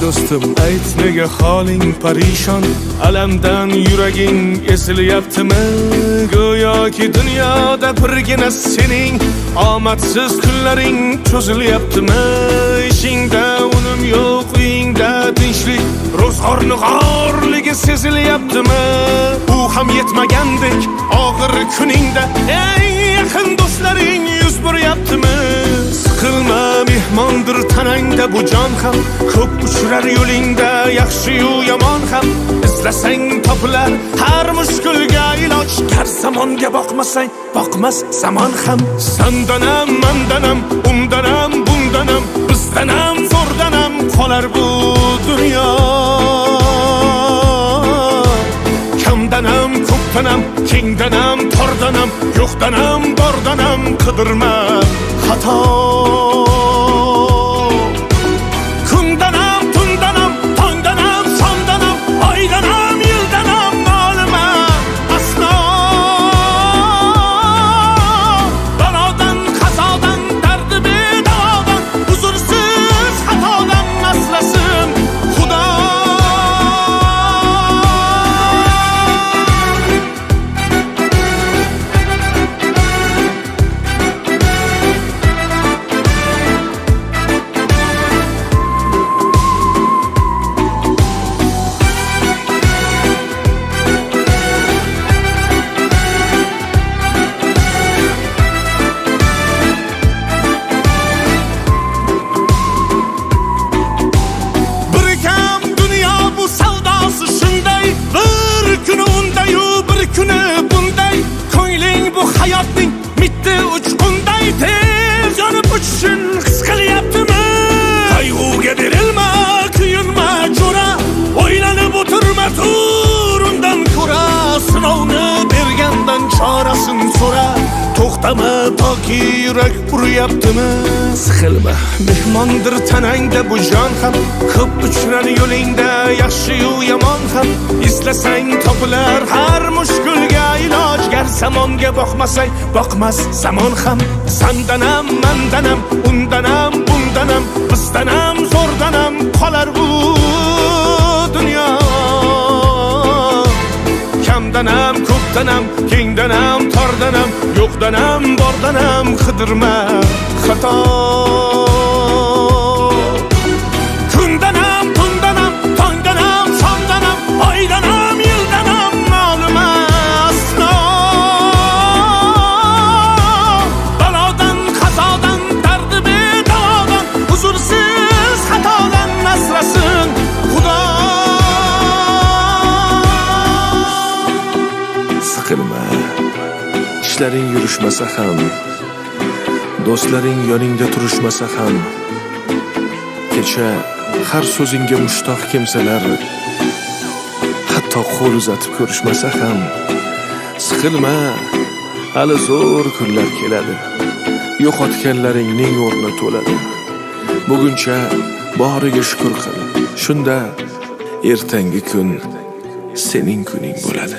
do'stim, ayt nega holing parishon, alamdan yuraging esilyaptimi? Go'yoki dunyoda birgina sening omadsiz kunlaring cho'zilyaptimi? Ishingda unum yo'q, uyingda tinchlik, ro'zg'orni g'orligi sezilyaptimi? U ham yetmagandek og'ir kuningda eng yaqin do'stlaring yuz buryaptimi? Siqilma, mehmondir tanangda bu jon ham, ko'p uchrar yo'lingda yaxshi-yu yomon ham. Izlasang topilar har mushkulga iloj, gar zamonga boqmasang boqmas zamon ham. Sandanam, mandanam, undanam, bundanam, bizdanam, zo'rdanam qolar bu dunyo. Kamdanam, ko'pdanam, kengdanam, tordanam, yo'qdanam, bordanam, qidirma xato. Kundanam, tundanam, tongdanam, sondanam, oydanam, yildanam, nolima aslo. Balodan, qazodan, dardi bedavodan, huzursiz xatodan asrasin Xudo. Hayotning mitti uchqunday tez yonib uchishun his qilyaptimi? Qayg'uga berilma, kuyinma jo'ra, o'ylanib o'tirma, tur undan ko'ra. Sinovni bergandan chorasin so'ra, to'xtama toki yurak uryaptimi? Siqilma, mehmondir tanangda bu jon ham, ko'p uchrar yo'lingda yaxshi-yu yomon ham. Izlasang topilar har mushkulga iloj, gar zamonga boqmasang boqmas zamon ham. Sandanam, mandanam, undanam, bundanam, bizdanam, zo'rdanam qolar bu dunyo. Kamdanam, ko'pdanam, kengdanam, tordanam, yo'qdanam, bordanam, qidirma xato. Kundanam, tundanam, tongdanam, sondanam, oydanam, yildanam, nolima aslo. Balodan, qazodan, dardi bedavodan, huzursiz xatodan asrasin Xudo. Siqilma, ishlaring yurishmasa ham, do'stlaring yoningda turishmasa ham, kecha har so'zingga mushtoq kimsalar hatto qo'l uzatib ko'rishmasa ham. Siqilma, hali zo'r kunlar keladi, yo'qotganlaringning o'rni to'ladi. Buguncha boriga shukr qil, shunda ertangi kun sening kuning bo'ladi.